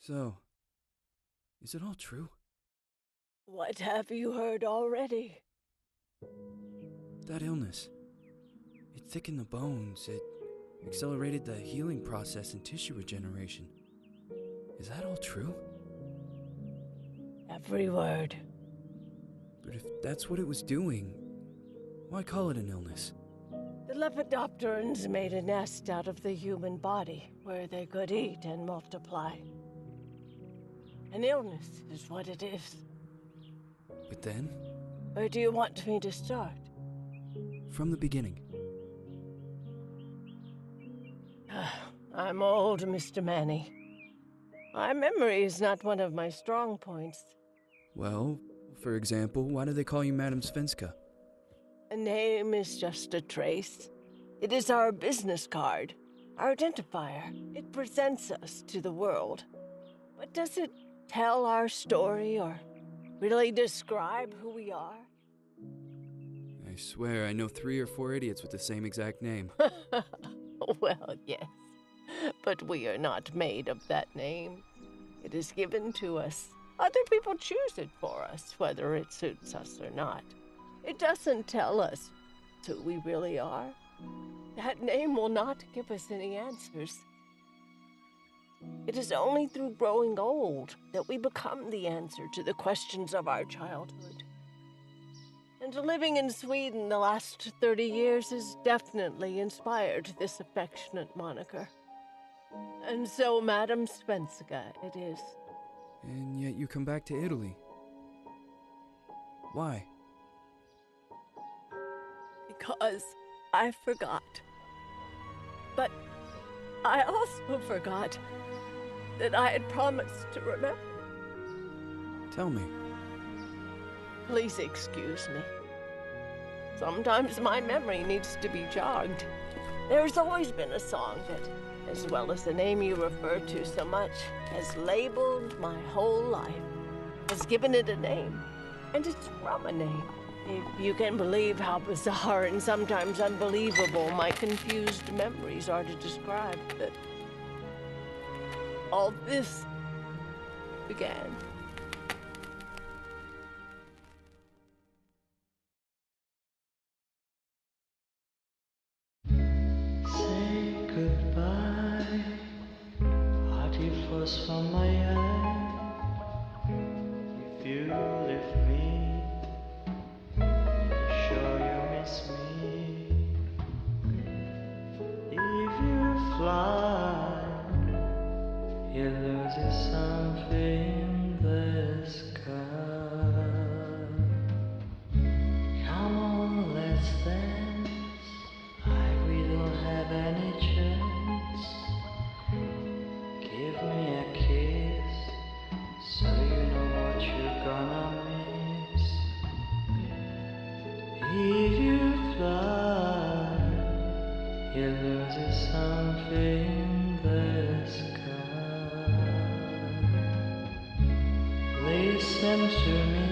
So, is it all true? What have you heard already? That illness. It thickened the bones. It accelerated the healing process and tissue regeneration. Is that all true? Every word. But if that's what it was doing, why call it an illness? The Lepidopterans made a nest out of the human body where they could eat and multiply. An illness is what it is. But then, Where do you want me to start? from the beginning. I'm old, Mr. Manny. My memory is not one of my strong points. Well, for example, why do they call you Madame Svenska? A name is just a trace. It is our business card, our identifier. It presents us to the world. But does it tell our story or really describe who we are? I swear I know 3 or 4 idiots with the same exact name. Well, yes. But we are not made of that name. It is given to us. Other people choose it for us, whether it suits us or not. It doesn't tell us who we really are. That name will not give us any answers. It is only through growing old that we become the answer to the questions of our childhood. And living in Sweden the last 30 years has definitely inspired this affectionate moniker. And so, Madam Svenska, it is. And yet you come back to Italy. Why? Because I forgot. But I also forgot that I had promised to remember. Tell me. Please excuse me. Sometimes my memory needs to be jogged. There's always been a song that, as well as the name you refer to so much, has labeled my whole life, has given it a name, and it's from a name. If you can believe how bizarre and sometimes unbelievable my confused memories are to describe that all this began. Say goodbye, hearty flows from my eye. If you leave me, sure you miss me. If you fly, you lose something in the sky. Come on, let's dance. We don't have any chance. Give me a kiss, so you know what you're gonna miss. If you fly, you lose something in the sky. Listen to me,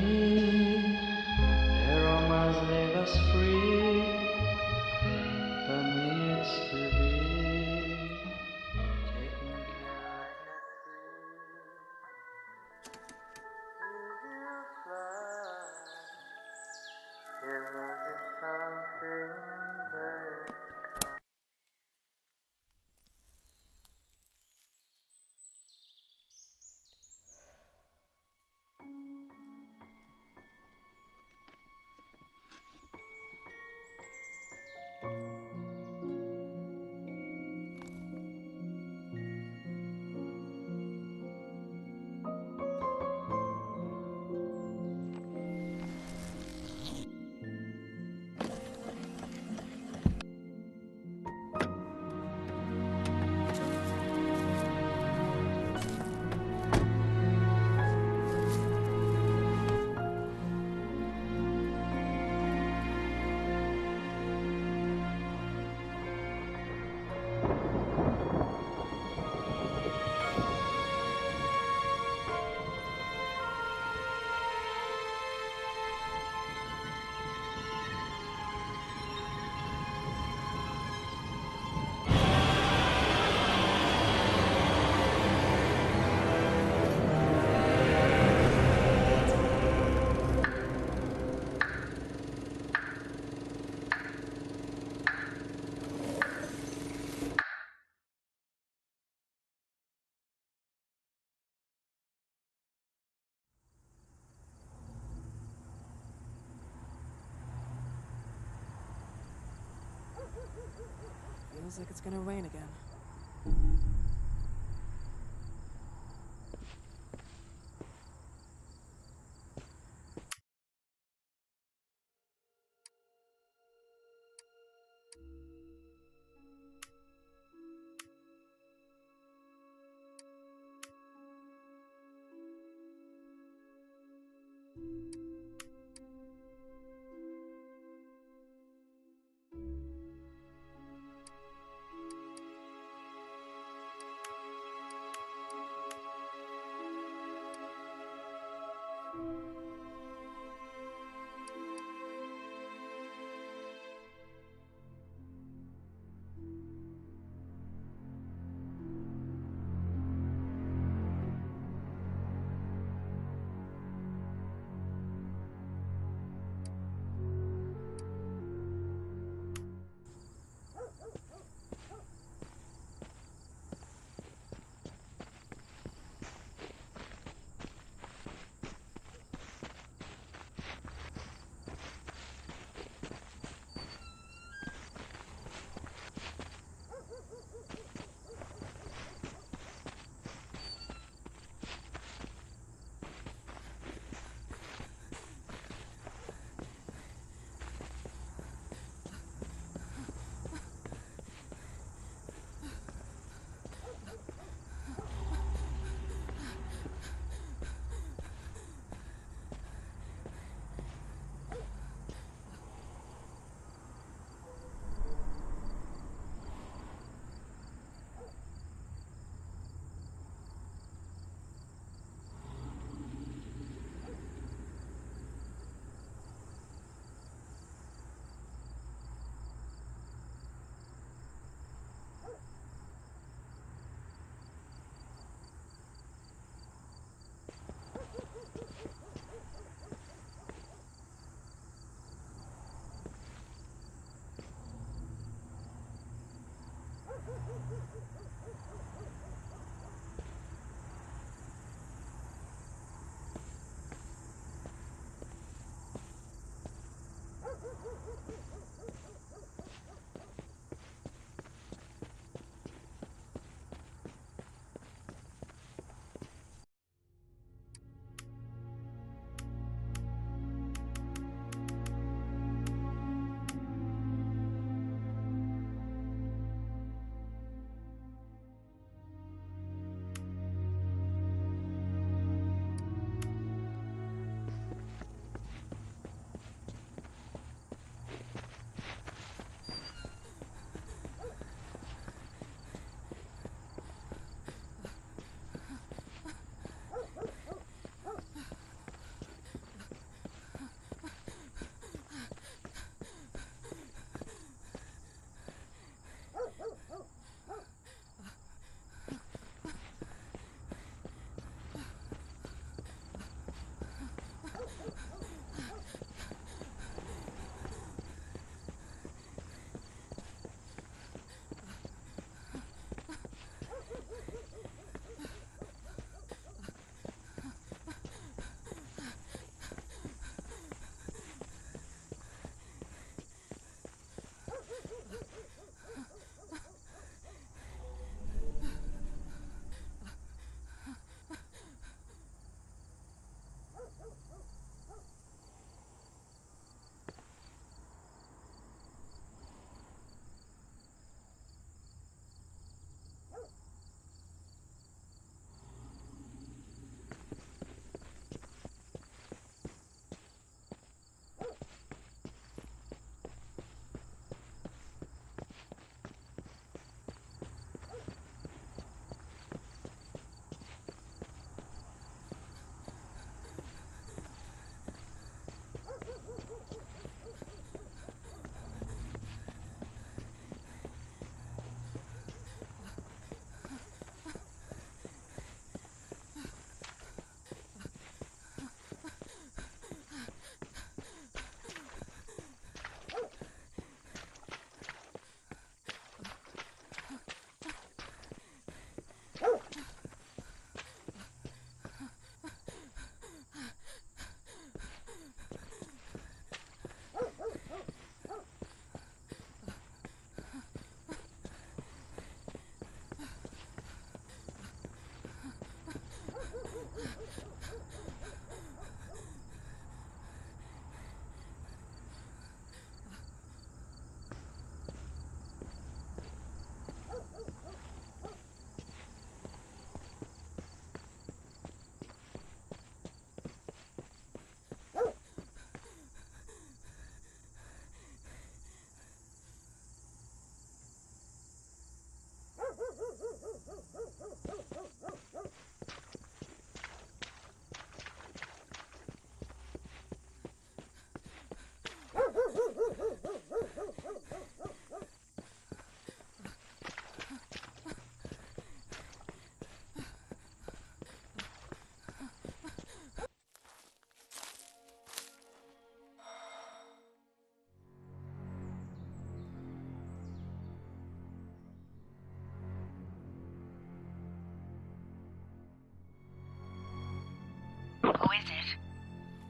the romance leave us free. But needs to be taken care of. If you fly, you lose something there. Feels like it's gonna rain again.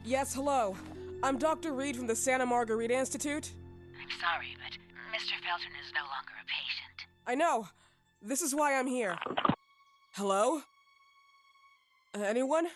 Yes, hello. I'm Dr. Reed from the Santa Margarita Institute. I'm sorry, but Mr. Felton is no longer a patient. I know. This is why I'm here. Hello? Anyone?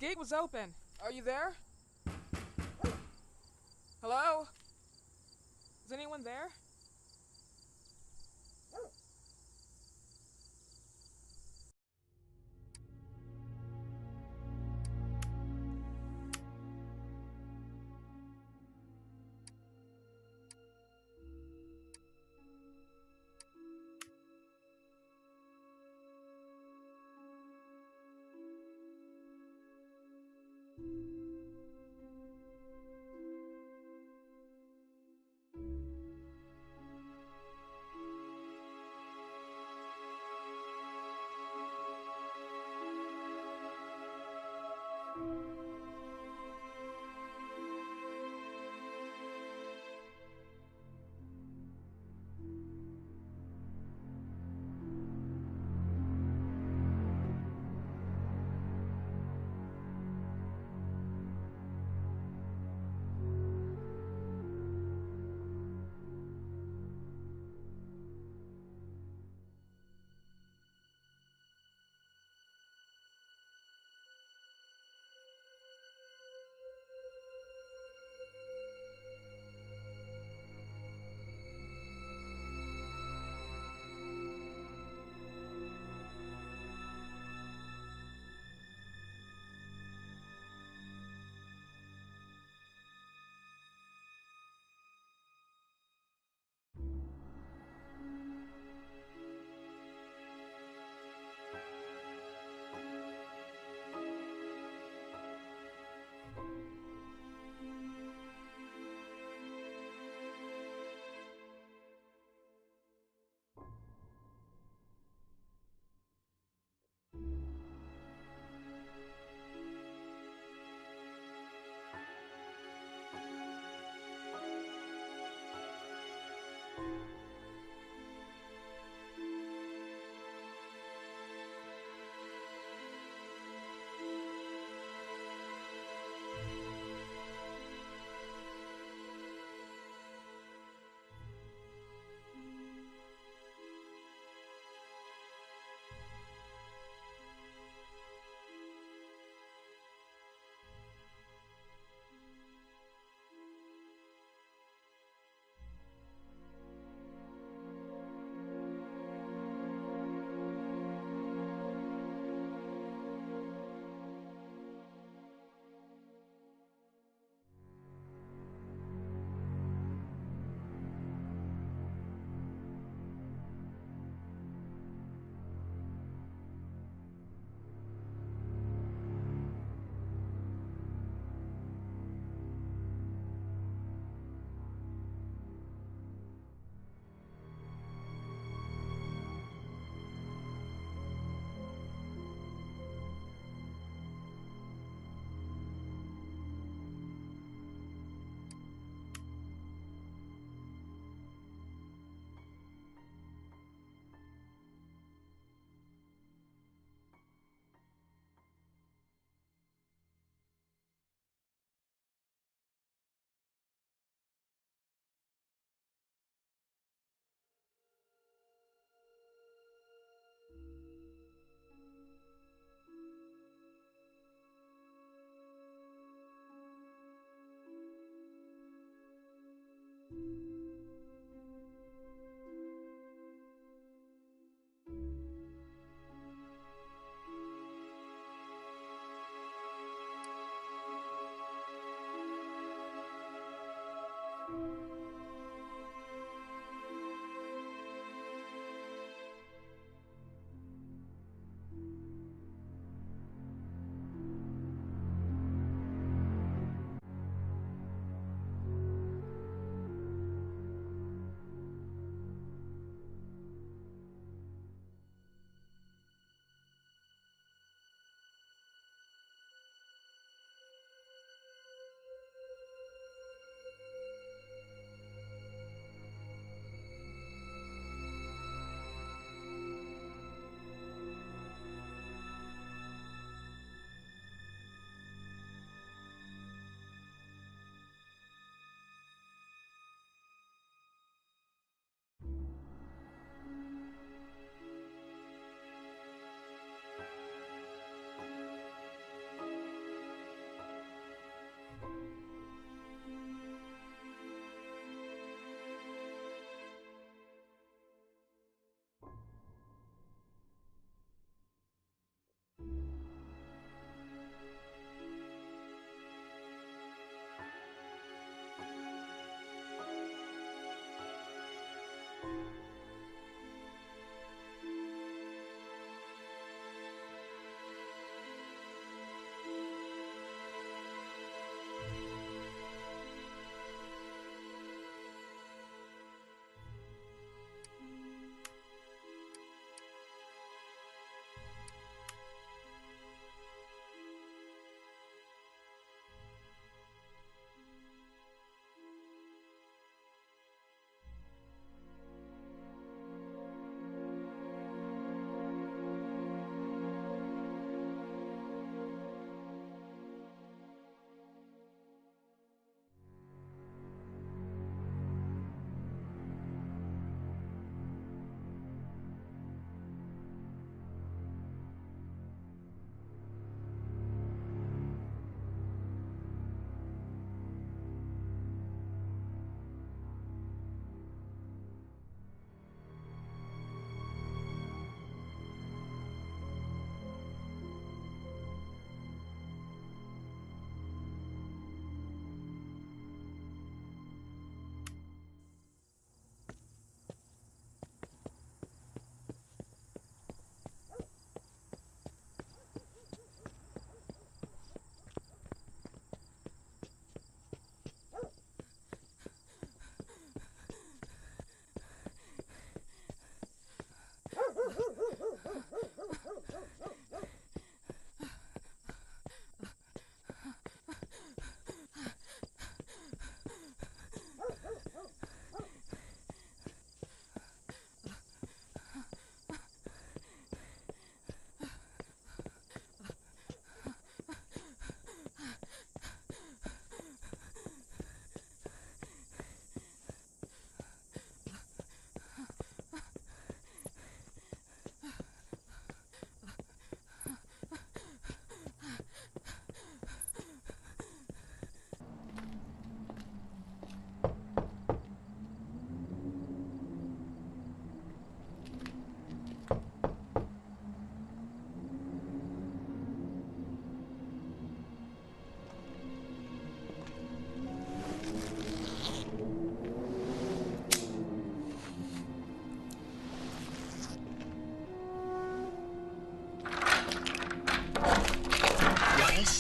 gate was open. Are you there? Hello? Is anyone there?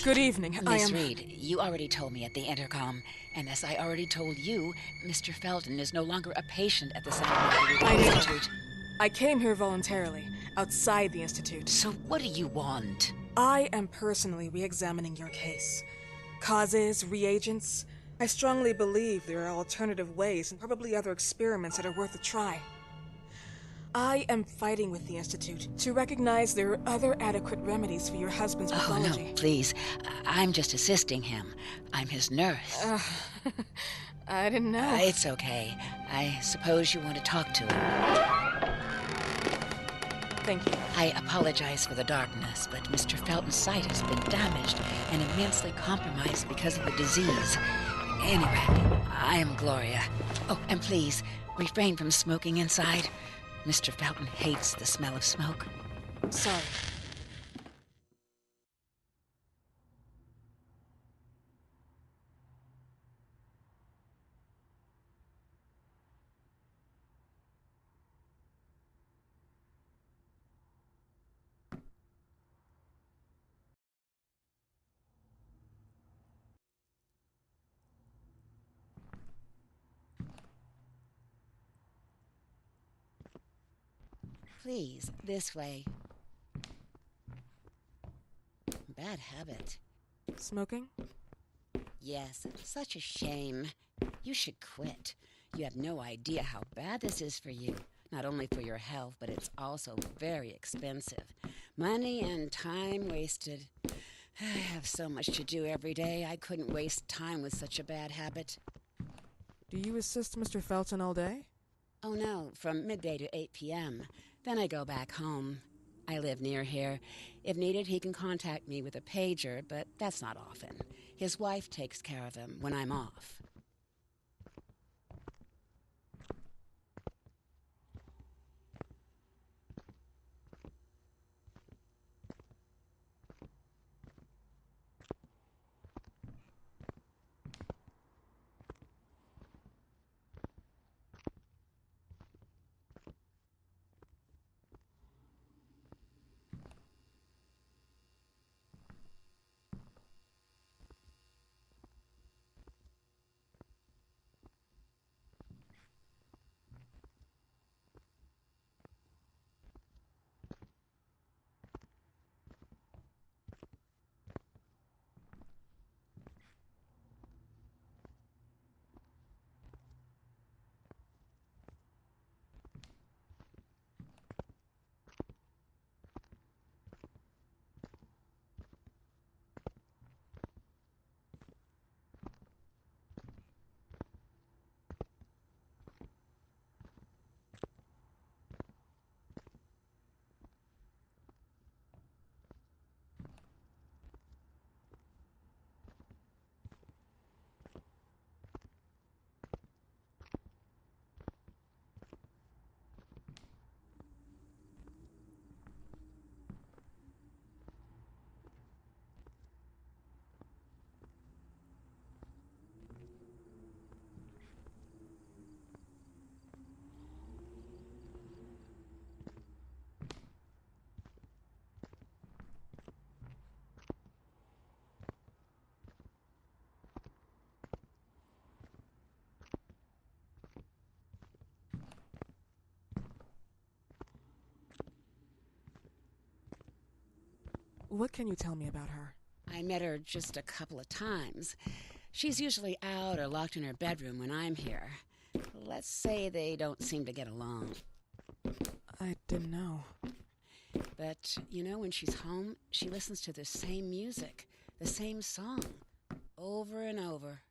Good evening. I Miss am... Reed, you already told me at the intercom, and as I already told you, Mr. Felton is no longer a patient at the Scientific I know. Institute. I came here voluntarily, outside the Institute. So what do you want? I am personally re-examining your case. Causes, reagents. I strongly believe there are alternative ways and probably other experiments that are worth a try. I am fighting with the Institute to recognize there are other adequate remedies for your husband's pathology. Oh, no, please. I'm just assisting him. I'm his nurse. I didn't know. It's okay. I suppose you want to talk to him. Thank you. I apologize for the darkness, but Mr. Felton's sight has been damaged and immensely compromised because of the disease. Anyway, I am Gloria. Oh, and please, refrain from smoking inside. Mr. Felton hates the smell of smoke. Sorry. Please, this way. Bad habit. Smoking? Yes, such a shame. You should quit. You have no idea how bad this is for you. Not only for your health, but it's also very expensive. Money and time wasted. I have so much to do every day. I couldn't waste time with such a bad habit. Do you assist Mr. Felton all day? Oh no, from midday to 8 p.m. Then I go back home. I live near here. If needed, he can contact me with a pager, but that's not often. His wife takes care of him when I'm off. What can you tell me about her? I met her just a couple of times. She's usually out or locked in her bedroom when I'm here. Let's say they don't seem to get along. I didn't know. But, you know, when she's home, she listens to the same music, the same song, over and over.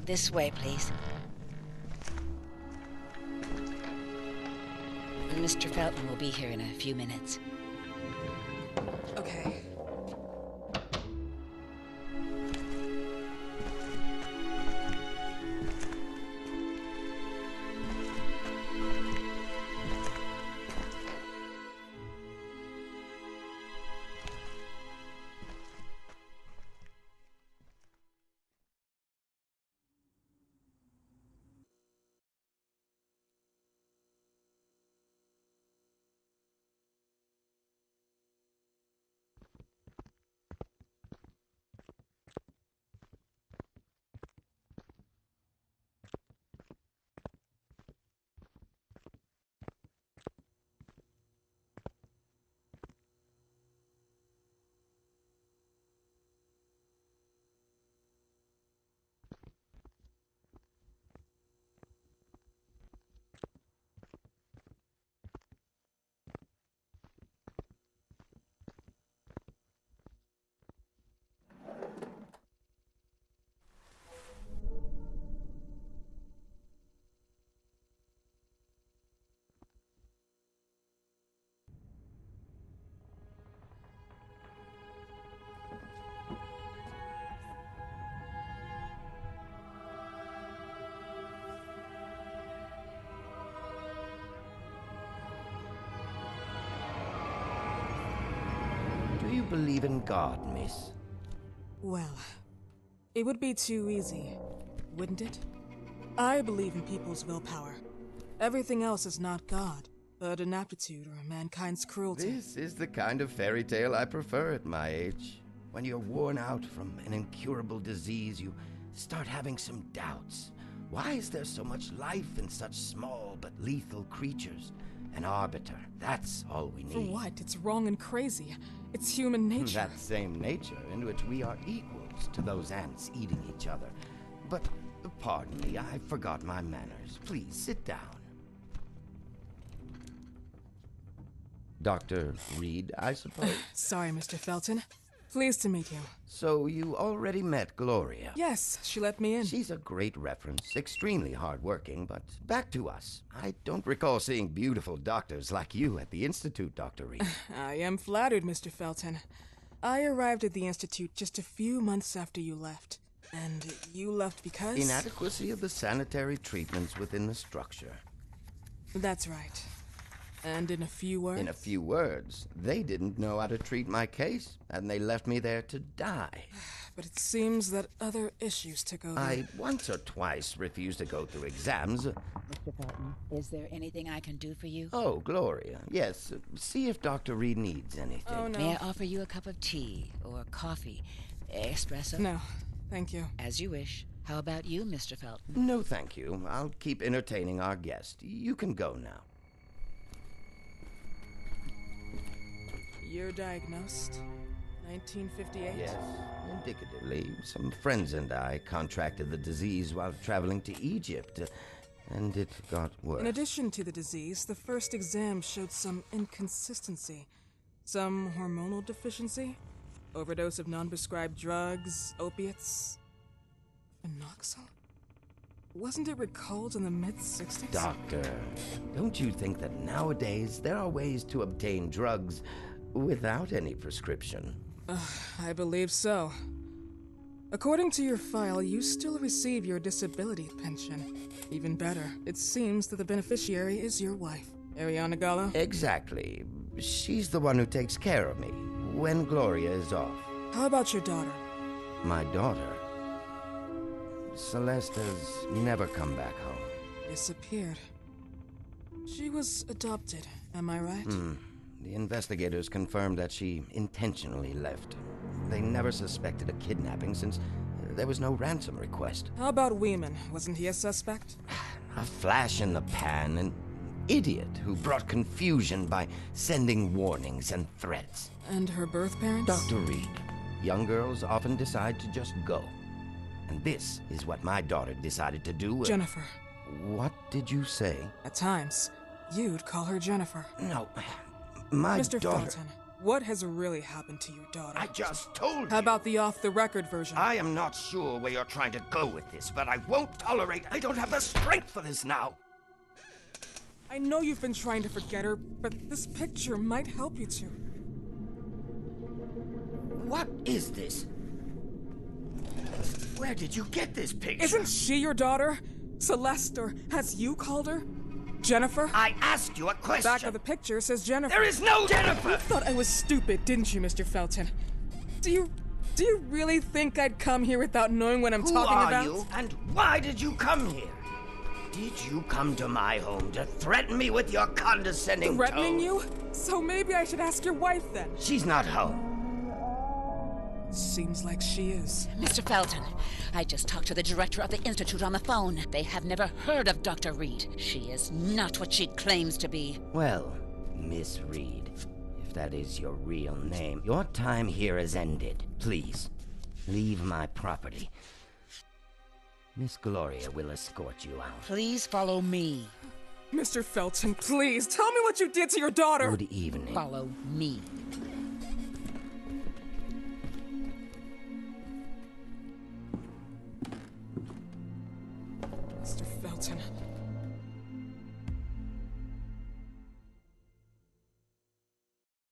This way, please. Mr. Felton will be here in a few minutes. Okay. Do you believe in God, miss? Well, it would be too easy, wouldn't it? I believe in people's willpower. Everything else is not God, but an aptitude or mankind's cruelty. This is the kind of fairy tale I prefer at my age. When you're worn out from an incurable disease, you start having some doubts. Why is there so much life in such small but lethal creatures? An arbiter, that's all we need. For what? It's wrong and crazy. It's human nature. That same nature in which we are equals to those ants eating each other. But, pardon me, I forgot my manners. Please, sit down. Dr. Reed, I suppose? Sorry, Mr. Felton. Pleased to meet you. So you already met Gloria? Yes, she let me in. She's a great reference, extremely hardworking, but back to us. I don't recall seeing beautiful doctors like you at the Institute, Dr. Reed. I am flattered, Mr. Felton. I arrived at the Institute just a few months after you left. And you left because? Inadequacy of the sanitary treatments within the structure. That's right. And in a few words? In a few words, they didn't know how to treat my case, and they left me there to die. But it seems that other issues took over. I once or twice refused to go through exams. Mr. Felton, is there anything I can do for you? Oh, Gloria. Yes, see if Dr. Reed needs anything. Oh, no. May I offer you a cup of tea or coffee? Espresso? No, thank you. As you wish. How about you, Mr. Felton? No, thank you. I'll keep entertaining our guest. You can go now. You're diagnosed? 1958? Yes, indicatively. Some friends and I contracted the disease while traveling to Egypt, and it got worse. In addition to the disease, the first exam showed some inconsistency. Some hormonal deficiency? Overdose of non-prescribed drugs, opiates? Phenoxyl? Wasn't it recalled in the mid-60s? Doctor, don't you think that nowadays there are ways to obtain drugs without any prescription? I believe so. According to your file, you still receive your disability pension. Even better, it seems that the beneficiary is your wife, Ariana Gallo. Exactly. She's the one who takes care of me when Gloria is off. How about your daughter? My daughter, Celeste, has never come back home. Disappeared. She was adopted, am I right? The investigators confirmed that she intentionally left. They never suspected a kidnapping since there was no ransom request. How about Weeman? Wasn't he a suspect? A flash in the pan, an idiot who brought confusion by sending warnings and threats. And her birth parents? Dr. Reed, young girls often decide to just go. And this is what my daughter decided to do. Jennifer. What did you say? At times, you'd call her Jennifer. No, my Mr. daughter... Felton, What has really happened to your daughter? I just told How you. about the off-the-record version? I am not sure where you're trying to go with this, but I won't tolerate. I don't have the strength for this now. I know you've been trying to forget her, but this picture might help you to. What is this? Where did you get this picture? Isn't she your daughter? Celeste, or as you called her? Jennifer? I asked you a question. Back of the picture says Jennifer. There is no Jennifer! You thought I was stupid, didn't you, Mr. Felton? Do you really think I'd come here without knowing what I'm talking about? Who are you, and why did you come here? Did you come to my home to threaten me with your condescending Threatening tone? you? So maybe I should ask your wife then. She's not home. Seems like she is. Mr. Felton, I just talked to the director of the Institute on the phone. They have never heard of Dr. Reed. She is not what she claims to be. Well, Miss Reed, if that is your real name, your time here has ended. Please, leave my property. Miss Gloria will escort you out. Please follow me. Mr. Felton, please, tell me what you did to your daughter! Good evening. Follow me.